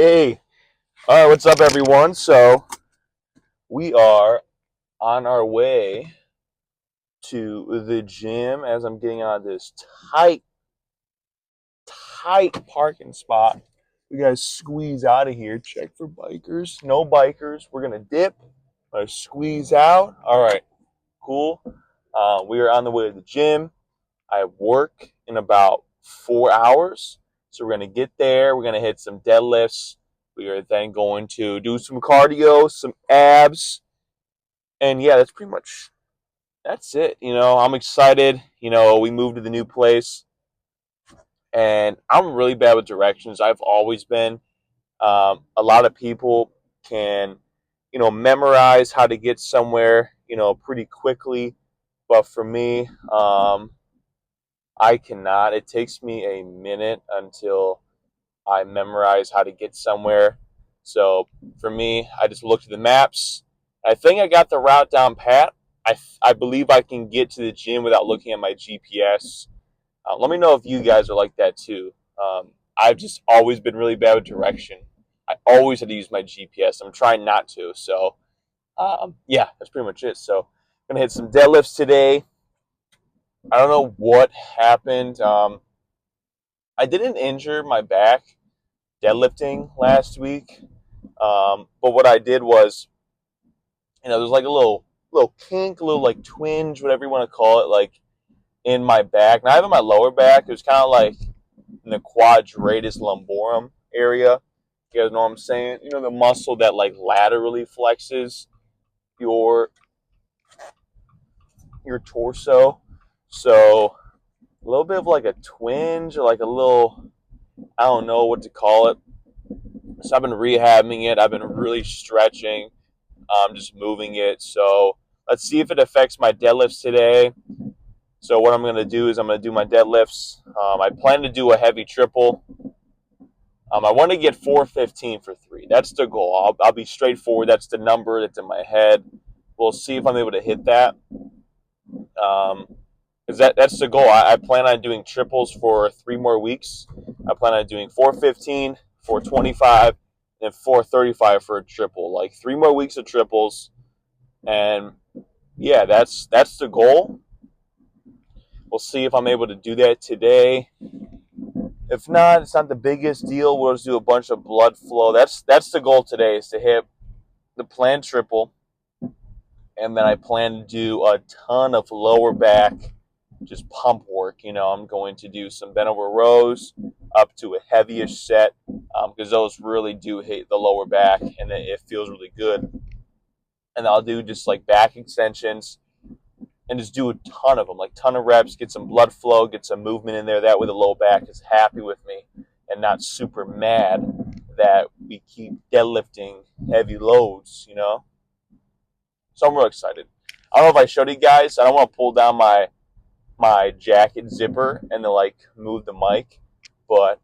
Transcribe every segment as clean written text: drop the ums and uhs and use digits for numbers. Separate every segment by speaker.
Speaker 1: Hey, all right, what's up, everyone? So we are on our way to the gym as I'm getting out of this tight, tight parking spot. We gotta squeeze out of here. Check for bikers. No bikers. We're gonna dip. Squeeze out. All right, cool. We are on the way to the gym. I work in about 4 hours, so we're gonna get there. We're gonna hit some deadlifts. We are then going to do some cardio, some abs, and yeah, that's it. I'm excited. We moved to the new place, and I'm really bad with directions. I've always been. A lot of people can, memorize how to get somewhere, pretty quickly, but for me, I cannot. It takes me a minute until I memorize how to get somewhere. So for me, I just looked at the maps. I think I got the route down pat. I believe I can get to the gym without looking at my GPS. Let me know if you guys are like that too. I've just always been really bad with direction. I always had to use my GPS. I'm trying not to. So yeah, that's pretty much it. So I'm gonna hit some deadlifts today. I don't know what happened. I didn't injure my back deadlifting last week. But what I did was, there's like a little kink, a little like twinge, whatever you want to call it, like in my back. Not even my lower back. It was kind of like in the quadratus lumborum area. You guys know what I'm saying? The muscle that like laterally flexes your torso. So a little bit of like a twinge or like a little, I don't know what to call it. So I've been rehabbing it. I've been really stretching, just moving it. So let's see if it affects my deadlifts today. So what I'm going to do is I'm going to do my deadlifts. I plan to do a heavy triple. I want to get 415 for 3. That's the goal. I'll be straightforward. That's the number that's in my head. We'll see if I'm able to hit that. Because that's the goal. I plan on doing triples for 3 more weeks. I plan on doing 415, 425, and 435 for a triple. Like 3 more weeks of triples. And yeah, that's the goal. We'll see if I'm able to do that today. If not, it's not the biggest deal. We'll just do a bunch of blood flow. That's the goal today, is to hit the planned triple. And then I plan to do a ton of lower back, just pump work. I'm going to do some bent over rows up to a heavyish set, because those really do hit the lower back, and it feels really good. And I'll do just like back extensions and just do a ton of them, like ton of reps, get some blood flow, get some movement in there. That way the low back is happy with me and not super mad that we keep deadlifting heavy loads, So I'm real excited. I don't know if I showed you guys. I don't want to pull down my jacket zipper and then like move the mic, but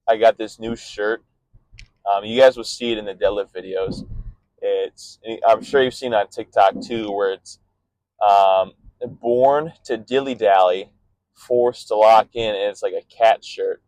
Speaker 1: I got this new shirt. You guys will see it in the deadlift videos. I'm sure you've seen it on TikTok too, where it's born to dilly dally, forced to lock in, and it's like a cat shirt,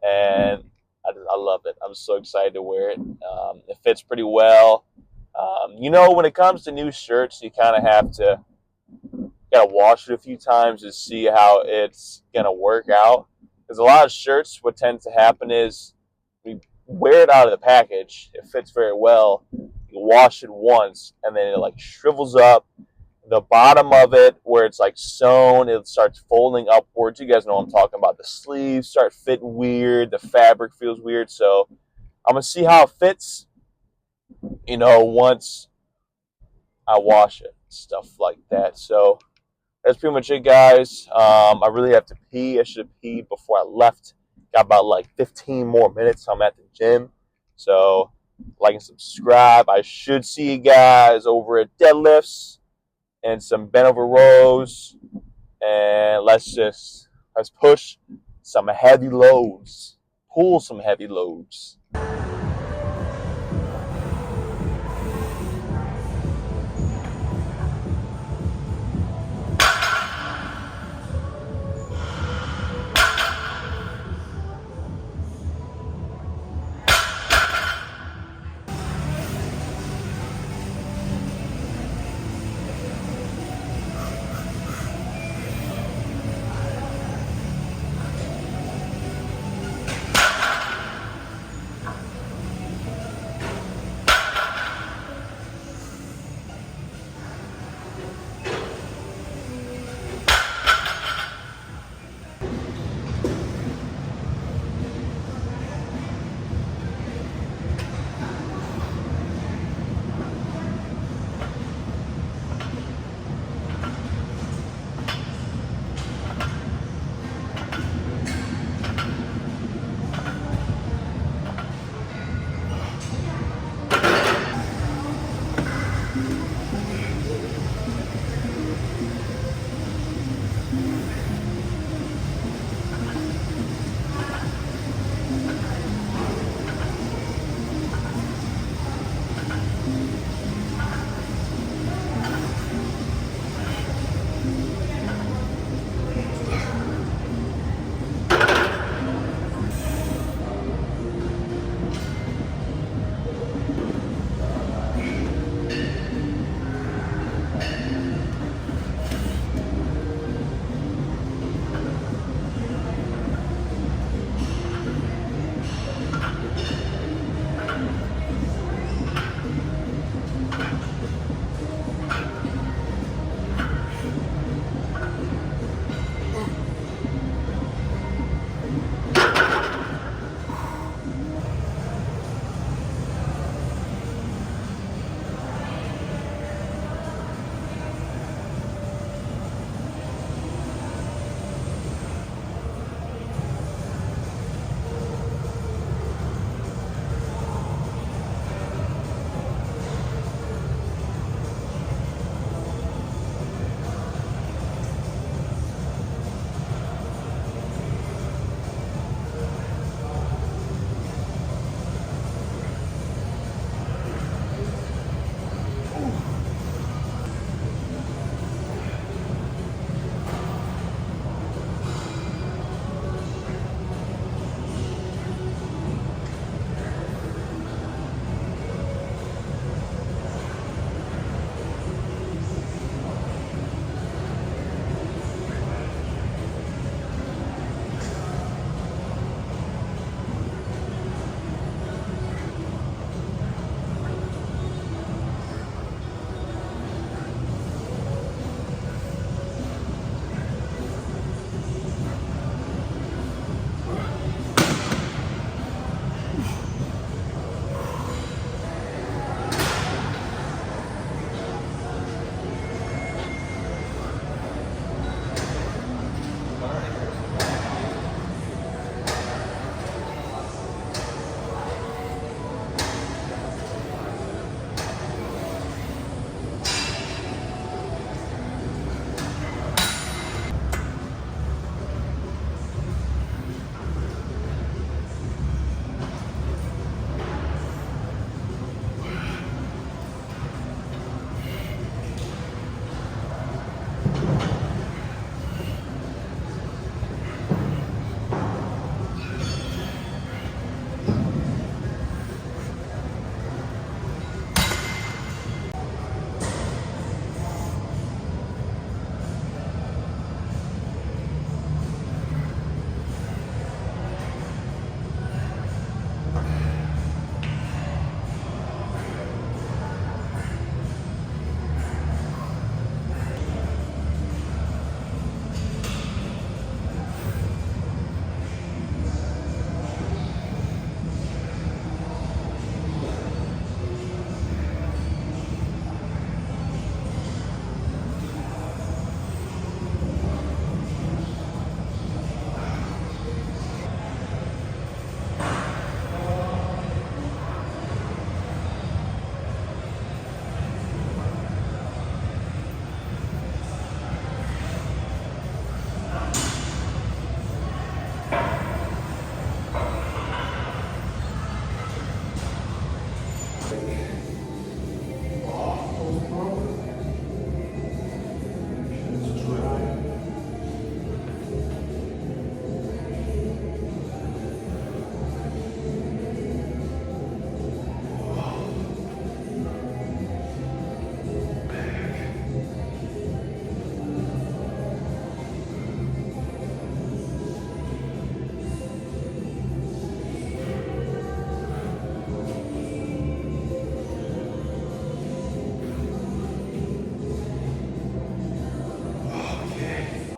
Speaker 1: and I love it. I'm so excited to wear it. It fits pretty well. When it comes to new shirts, you kind of have to gotta wash it a few times to see how it's gonna work out. Because a lot of shirts, what tends to happen is we wear it out of the package. It fits very well. You wash it once, and then it like shrivels up. The bottom of it, where it's like sewn, it starts folding upwards. You guys know what I'm talking about. The sleeves start fitting weird. The fabric feels weird. So I'm gonna see how it fits. Once I wash it, stuff like that. So that's pretty much it, guys. I really have to pee. I should have peed before I left. Got about like 15 more minutes. I'm at the gym. So like and subscribe. I should see you guys over at deadlifts and some bent over rows. And let's push some heavy loads. Pull some heavy loads.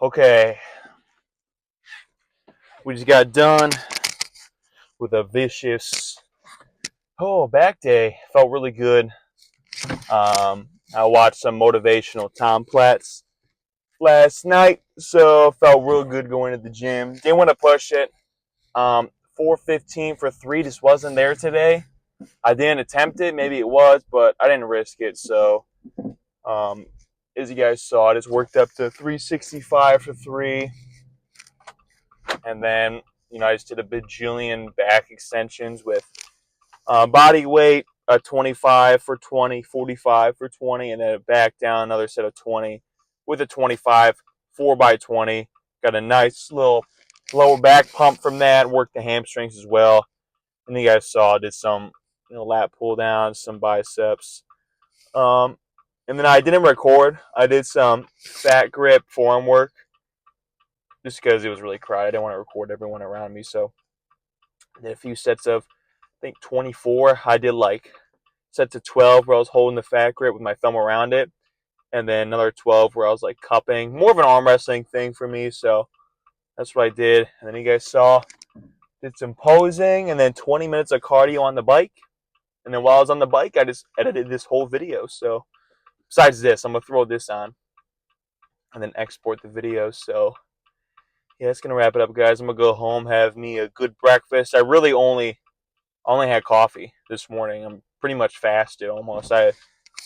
Speaker 1: Okay, we just got done with a vicious back day. Felt really good. I watched some motivational Tom Platz last night, so felt real good going to the gym. Didn't want to push it. 415 for 3 just wasn't there today. I didn't attempt it. Maybe it was, but I didn't risk it. So, um, as you guys saw, I just worked up to 365 for 3. And then, I just did a bajillion back extensions with body weight, a 25 for 20, 45 for 20, and then back down another set of 20 with a 25, 4x20. Got a nice little lower back pump from that. Worked the hamstrings as well. And you guys saw I did some lat pull downs, some biceps. And then I didn't record. I did some fat grip forearm work just because it was really crowded. I didn't want to record everyone around me. So I did a few sets of, I think, 24. I did like sets of 12 where I was holding the fat grip with my thumb around it. And then another 12 where I was like cupping. More of an arm wrestling thing for me. So that's what I did. And then you guys saw, did some posing and then 20 minutes of cardio on the bike. And then while I was on the bike, I just edited this whole video. So besides this, I'm going to throw this on and then export the video. So yeah, that's going to wrap it up, guys. I'm going to go home, have me a good breakfast. I really only had coffee this morning. I'm pretty much fasted almost. I had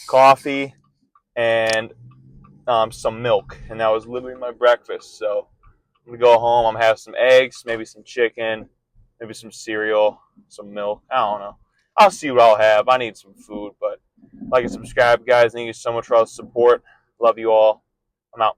Speaker 1: coffee and some milk, and that was literally my breakfast. So I'm going to go home. I'm going to have some eggs, maybe some chicken, maybe some cereal, some milk. I don't know. I'll see what I'll have. I need some food, but like and subscribe, guys. Thank you so much for all the support. Love you all. I'm out.